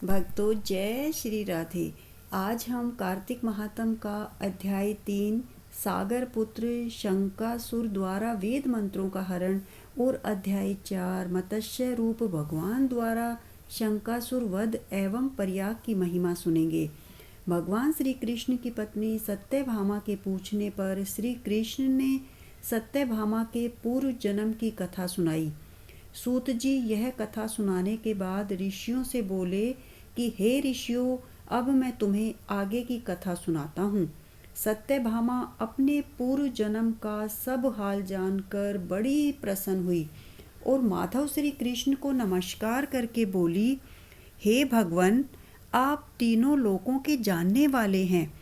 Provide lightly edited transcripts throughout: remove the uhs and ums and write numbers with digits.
भक्तों, जय श्री राधे। आज हम कार्तिक महात्म का अध्याय 3 सागर पुत्र शंकासुर द्वारा वेद मंत्रों का हरण और अध्याय 4 मत्स्य रूप भगवान द्वारा शंकासुर वध एवं प्रयाग की महिमा सुनेंगे। भगवान श्री कृष्ण की पत्नी सत्यभामा के पूछने पर श्री कृष्ण ने सत्यभामा के पूर्व जन्म की कथा सुनाई। सूत जी यह कथा सुनाने के बाद ऋषियों से बोले कि हे ऋषियों, अब मैं तुम्हें आगे की कथा सुनाता हूँ। सत्यभामा अपने पूर्व जन्म का सब हाल जानकर बड़ी प्रसन्न हुई और माधव श्री कृष्ण को नमस्कार करके बोली, हे भगवान, आप तीनों लोकों के जानने वाले हैं।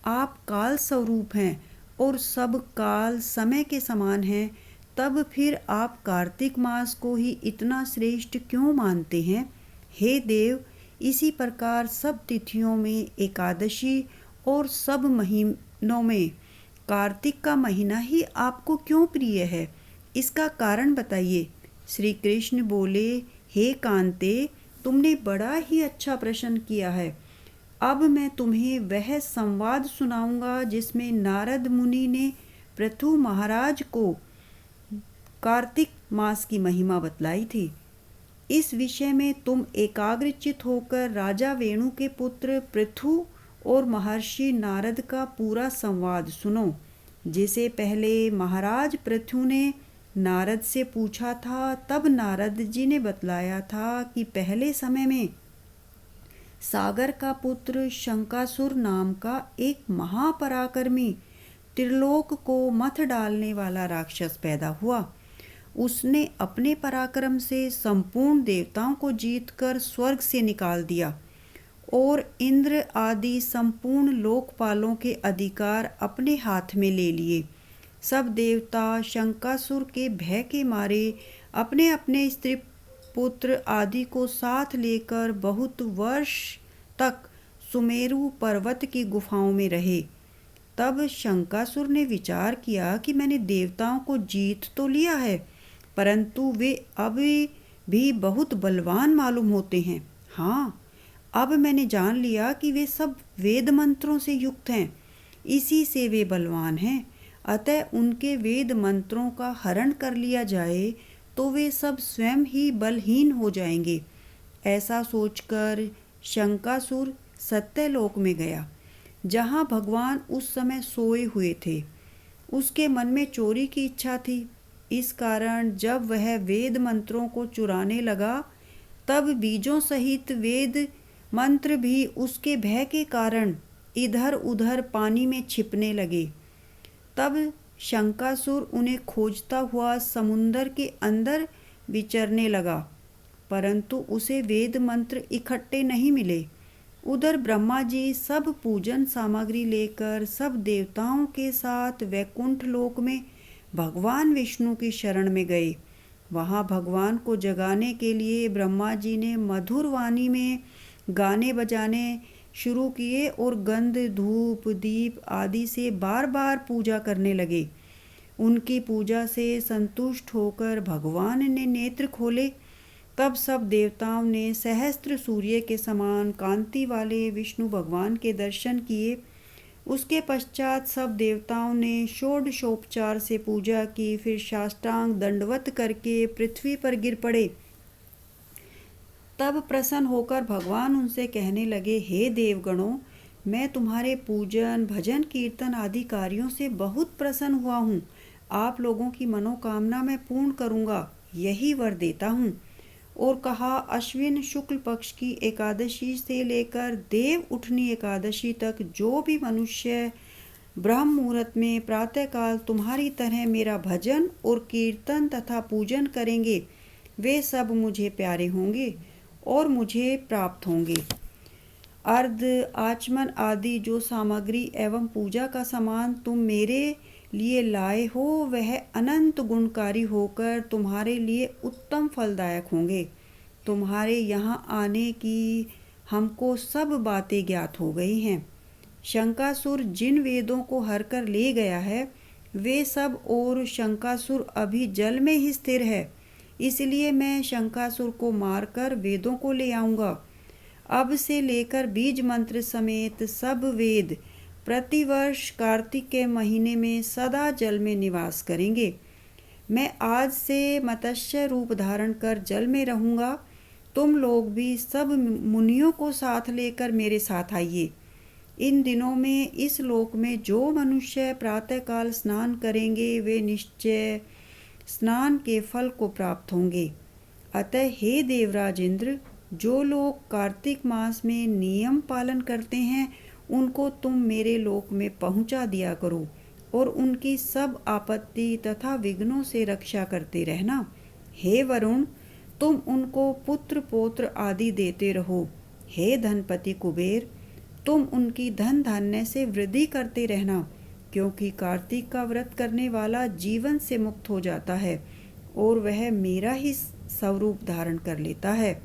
आप काल स्वरूप हैं और सब काल समय के समान हैं। तब फिर आप कार्तिक मास को ही इतना श्रेष्ठ क्यों मानते हैं? हे देव, इसी प्रकार सब तिथियों में एकादशी और सब महीनों में कार्तिक का महीना ही आपको क्यों प्रिय है? इसका कारण बताइए। श्री कृष्ण बोले, हे कांते, तुमने बड़ा ही अच्छा प्रश्न किया है। अब मैं तुम्हें वह संवाद सुनाऊंगा जिसमें नारद मुनि ने पृथु महाराज को कार्तिक मास की महिमा बतलाई थी। इस विषय में तुम एकाग्रचित होकर राजा वेणु के पुत्र पृथु और महर्षि नारद का पूरा संवाद सुनो, जिसे पहले महाराज पृथु ने नारद से पूछा था। तब नारद जी ने बतलाया था कि पहले समय में सागर का पुत्र शंकासुर नाम का एक महापराक्रमी त्रिलोक को मथ डालने वाला राक्षस पैदा हुआ। उसने अपने पराक्रम से संपूर्ण देवताओं को जीतकर स्वर्ग से निकाल दिया और इंद्र आदि संपूर्ण लोकपालों के अधिकार अपने हाथ में ले लिए। सब देवता शंकासुर के भय के मारे अपने अपने स्त्री पुत्र आदि को साथ लेकर बहुत वर्ष तक सुमेरु पर्वत की गुफाओं में रहे। तब शंकासुर ने विचार किया कि मैंने देवताओं को जीत तो लिया है, परंतु वे अभी भी बहुत बलवान मालूम होते हैं। हाँ, अब मैंने जान लिया कि वे सब वेद मंत्रों से युक्त हैं, इसी से वे बलवान हैं। अतः उनके वेद मंत्रों का हरण कर लिया जाए तो वे सब स्वयं ही बलहीन हो जाएंगे। ऐसा सोचकर शंकासुर सत्यलोक में गया, जहाँ भगवान उस समय सोए हुए थे। उसके मन में चोरी की इच्छा थी। इस कारण जब वह वेद मंत्रों को चुराने लगा, तब बीजों सहित वेद मंत्र भी उसके भय के कारण इधर उधर पानी में छिपने लगे। तब शंकासुर उन्हें खोजता हुआ समुंदर के अंदर विचरने लगा, परंतु उसे वेद मंत्र इकट्ठे नहीं मिले। उधर ब्रह्मा जी सब पूजन सामग्री लेकर सब देवताओं के साथ वैकुंठ लोक में भगवान विष्णु की शरण में गए। वहाँ भगवान को जगाने के लिए ब्रह्मा जी ने मधुर वाणी में गाने बजाने शुरू किए और गंध धूप दीप आदि से बार बार पूजा करने लगे। उनकी पूजा से संतुष्ट होकर भगवान ने नेत्र खोले। तब सब देवताओं ने सहस्त्र सूर्य के समान कांति वाले विष्णु भगवान के दर्शन किए। उसके पश्चात सब देवताओं ने षोडशोपचार से पूजा की, फिर साष्टांग दंडवत करके पृथ्वी पर गिर पड़े। तब प्रसन्न होकर भगवान उनसे कहने लगे, हे देवगणों, मैं तुम्हारे पूजन भजन कीर्तन आदि कार्यों से बहुत प्रसन्न हुआ हूँ। आप लोगों की मनोकामना मैं पूर्ण करूँगा, यही वर देता हूँ। और कहा, अश्विन शुक्ल पक्ष की एकादशी से लेकर देव उठनी एकादशी तक जो भी मनुष्य ब्रह्म मुहूर्त में प्रातःकाल तुम्हारी तरह मेरा भजन और कीर्तन तथा पूजन करेंगे, वे सब मुझे प्यारे होंगे और मुझे प्राप्त होंगे। अर्ध आचमन आदि जो सामग्री एवं पूजा का सामान तुम मेरे लिए लाए हो, वह अनंत गुणकारी होकर तुम्हारे लिए उत्तम फलदायक होंगे। तुम्हारे यहाँ आने की हमको सब बातें ज्ञात हो गई हैं। शंकासुर जिन वेदों को हर कर ले गया है, वे सब और शंकासुर अभी जल में ही स्थिर है। इसलिए मैं शंकासुर को मारकर वेदों को ले आऊँगा। अब से लेकर बीज मंत्र समेत सब वेद प्रतिवर्ष कार्तिक के महीने में सदा जल में निवास करेंगे। मैं आज से मत्स्य रूप धारण कर जल में रहूँगा। तुम लोग भी सब मुनियों को साथ लेकर मेरे साथ आइए। इन दिनों में इस लोक में जो मनुष्य प्रातःकाल स्नान करेंगे वे निश्चय स्नान के फल को प्राप्त होंगे। अतः हे देवराज इंद्र, जो लोग कार्तिक मास में नियम पालन करते हैं उनको तुम मेरे लोक में पहुंचा दिया करो और उनकी सब आपत्ति तथा विघ्नों से रक्षा करते रहना। हे वरुण, तुम उनको पुत्र पौत्र आदि देते रहो। हे धनपति कुबेर, तुम उनकी धन धान्य से वृद्धि करते रहना, क्योंकि कार्तिक का व्रत करने वाला जीवन से मुक्त हो जाता है और वह मेरा ही स्वरूप धारण कर लेता है।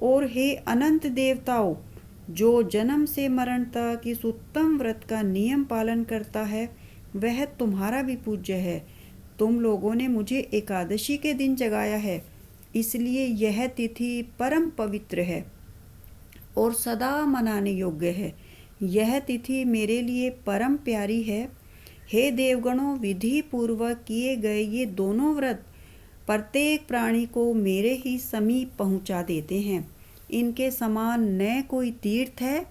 और हे अनंत देवताओं, जो जन्म से मरण तक इस उत्तम व्रत का नियम पालन करता है वह तुम्हारा भी पूज्य है। तुम लोगों ने मुझे एकादशी के दिन जगाया है, इसलिए यह तिथि परम पवित्र है और सदा मनाने योग्य है। यह तिथि मेरे लिए परम प्यारी है। हे देवगणों, विधि पूर्वक किए गए ये दोनों व्रत प्रत्येक प्राणी को मेरे ही समीप पहुंचा देते हैं। इनके समान न कोई तीर्थ है,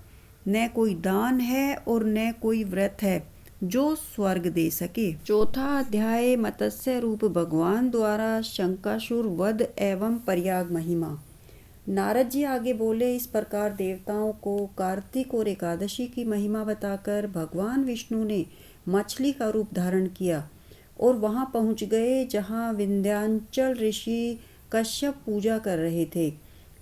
न कोई दान है और न कोई व्रत है जो स्वर्ग दे सके। चौथा अध्याय मत्स्य रूप भगवान द्वारा शंकासुर वध एवं प्रयाग महिमा। नारद जी आगे बोले, इस प्रकार देवताओं को कार्तिक और एकादशी की महिमा बताकर भगवान विष्णु ने मछली का रूप धारण किया और वहां पहुंच गए जहां विंध्याचल ऋषि कश्यप पूजा कर रहे थे।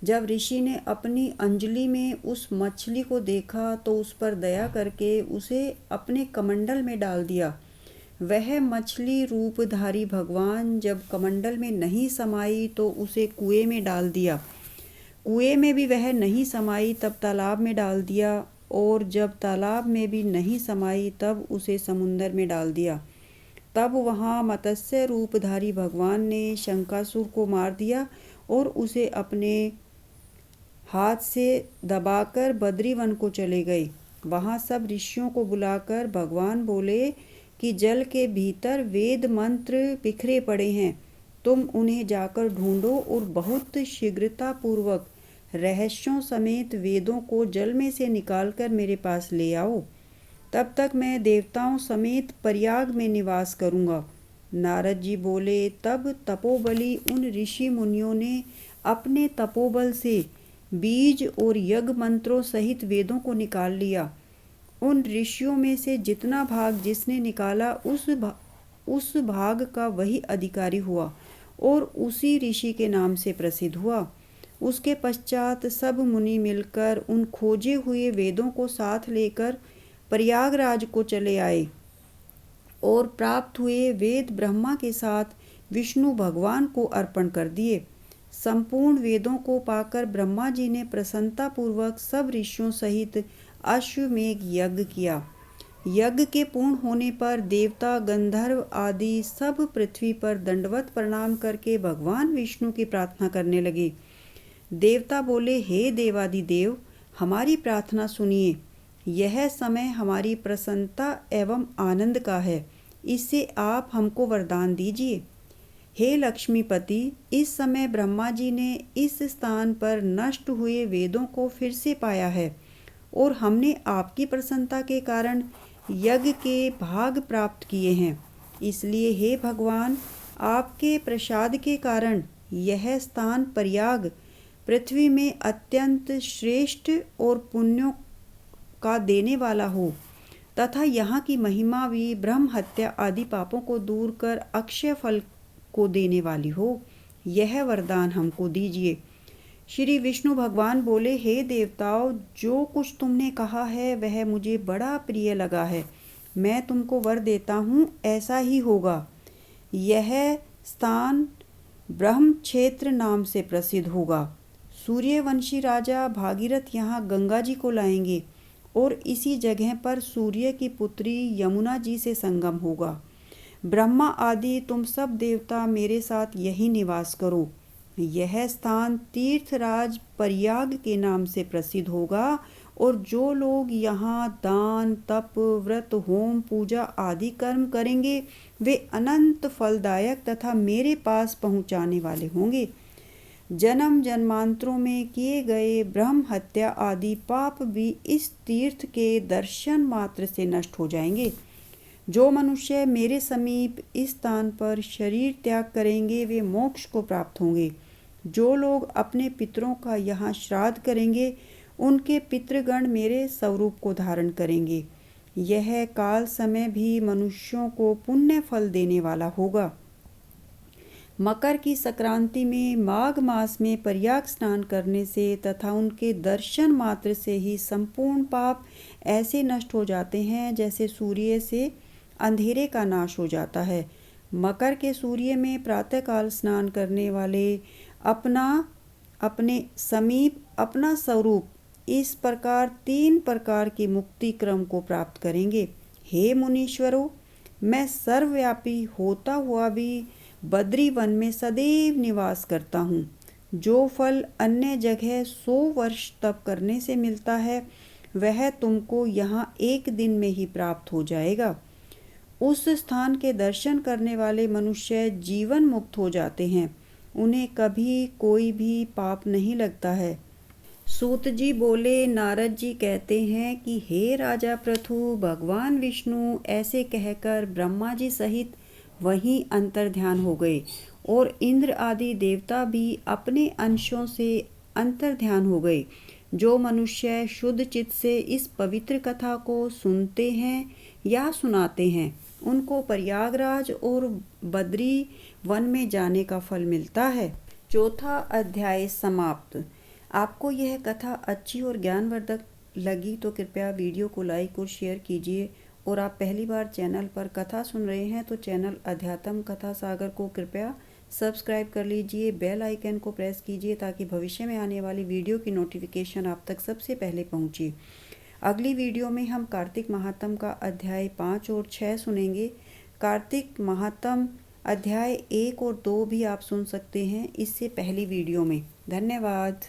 जब ऋषि ने अपनी अंजलि में उस मछली को देखा तो उस पर दया करके उसे अपने कमंडल में डाल दिया। वह मछली रूपधारी भगवान जब कमंडल में नहीं समाई तो उसे कुएं में डाल दिया। कुएं में भी वह नहीं समाई तब तालाब में डाल दिया, और जब तालाब में भी नहीं समाई तब उसे समुंदर में डाल दिया। तब वहाँ मत्स्य रूपधारी भगवान ने शंकासुर को मार दिया और उसे अपने हाथ से दबाकर बद्रीवन को चले गए। वहाँ सब ऋषियों को बुलाकर भगवान बोले कि जल के भीतर वेद मंत्र बिखरे पड़े हैं, तुम उन्हें जाकर ढूंढो और बहुत शीघ्रता पूर्वक रहस्यों समेत वेदों को जल में से निकालकर मेरे पास ले आओ। तब तक मैं देवताओं समेत प्रयाग में निवास करूँगा। नारद जी बोले, तब तपोबली उन ऋषि मुनियों ने अपने तपोबल से बीज और यज्ञ मंत्रों सहित वेदों को निकाल लिया। उन ऋषियों में से जितना भाग जिसने निकाला उस भाग का वही अधिकारी हुआ और उसी ऋषि के नाम से प्रसिद्ध हुआ। उसके पश्चात सब मुनि मिलकर उन खोजे हुए वेदों को साथ लेकर प्रयागराज को चले आए और प्राप्त हुए वेद ब्रह्मा के साथ विष्णु भगवान को अर्पण कर दिए। संपूर्ण वेदों को पाकर ब्रह्मा जी ने प्रसन्नतापूर्वक सब ऋषियों सहित अश्वमेघ यज्ञ किया। यज्ञ के पूर्ण होने पर देवता गंधर्व आदि सब पृथ्वी पर दंडवत प्रणाम करके भगवान विष्णु की प्रार्थना करने लगे। देवता बोले, हे देवादिदेव, हमारी प्रार्थना सुनिए। यह समय हमारी प्रसन्नता एवं आनंद का है, इससे आप हमको वरदान दीजिए। हे लक्ष्मीपति, इस समय ब्रह्मा जी ने इस स्थान पर नष्ट हुए वेदों को फिर से पाया है और हमने आपकी प्रसन्नता के कारण यज्ञ के भाग प्राप्त किए हैं। इसलिए हे भगवान, आपके प्रसाद के कारण यह स्थान प्रयाग पृथ्वी में अत्यंत श्रेष्ठ और पुण्यों का देने वाला हो तथा यहाँ की महिमा भी ब्रह्म हत्या आदि पापों को दूर कर अक्षय फल को देने वाली हो। यह वरदान हमको दीजिए। श्री विष्णु भगवान बोले, हे देवताओं, जो कुछ तुमने कहा है वह मुझे बड़ा प्रिय लगा है। मैं तुमको वर देता हूँ, ऐसा ही होगा। यह स्थान ब्रह्म क्षेत्र नाम से प्रसिद्ध होगा। सूर्यवंशी राजा भागीरथ यहाँ गंगा जी को लाएंगे और इसी जगह पर सूर्य की पुत्री यमुना जी से संगम होगा। ब्रह्मा आदि तुम सब देवता मेरे साथ यही निवास करो। यह स्थान तीर्थराज प्रयाग के नाम से प्रसिद्ध होगा और जो लोग यहाँ दान, तप, व्रत, होम, पूजा आदि कर्म करेंगे वे अनंत फलदायक तथा मेरे पास पहुँचाने वाले होंगे। जन्म जन्मांतरों में किए गए ब्रह्म हत्या आदि पाप भी इस तीर्थ के दर्शन मात्र से नष्ट हो जाएंगे। जो मनुष्य मेरे समीप इस स्थान पर शरीर त्याग करेंगे वे मोक्ष को प्राप्त होंगे। जो लोग अपने पितरों का यहाँ श्राद्ध करेंगे उनके पितृगण मेरे स्वरूप को धारण करेंगे। यह काल समय भी मनुष्यों को पुण्य फल देने वाला होगा। मकर की संक्रांति में माघ मास में प्रयाग स्नान करने से तथा उनके दर्शन मात्र से ही संपूर्ण पाप ऐसे नष्ट हो जाते हैं जैसे सूर्य से अंधेरे का नाश हो जाता है। मकर के सूर्य में प्रातःकाल स्नान करने वाले अपने समीप अपना स्वरूप इस प्रकार 3 प्रकार के मुक्ति क्रम को प्राप्त करेंगे। हे मुनीश्वरों, मैं सर्वव्यापी होता हुआ भी बद्री वन में सदैव निवास करता हूँ। जो फल अन्य जगह 100 वर्ष तप करने से मिलता है वह तुमको यहाँ 1 दिन में ही प्राप्त हो जाएगा। उस स्थान के दर्शन करने वाले मनुष्य जीवन मुक्त हो जाते हैं। उन्हें कभी कोई भी पाप नहीं लगता है। सूत जी बोले, नारद जी कहते हैं कि हे राजा पृथु, भगवान विष्णु ऐसे कहकर ब्रह्मा जी सहित वहीं अंतर्ध्यान हो गए और इंद्र आदि देवता भी अपने अंशों से अंतर्ध्यान हो गए। जो मनुष्य शुद्ध चित्त से इस पवित्र कथा को सुनते हैं या सुनाते हैं उनको प्रयागराज और बद्री वन में जाने का फल मिलता है। 4था अध्याय समाप्त। आपको यह कथा अच्छी और ज्ञानवर्धक लगी तो कृपया वीडियो को लाइक और शेयर कीजिए और आप पहली बार चैनल पर कथा सुन रहे हैं तो चैनल अध्यात्म कथा सागर को कृपया सब्सक्राइब कर लीजिए। बेल आइकन को प्रेस कीजिए ताकि भविष्य में आने वाली वीडियो की नोटिफिकेशन आप तक सबसे पहले पहुंचे। अगली वीडियो में हम कार्तिक महात्म का अध्याय 5 और 6 सुनेंगे। कार्तिक महात्म अध्याय 1 और 2 भी आप सुन सकते हैं इससे पहली वीडियो में। धन्यवाद।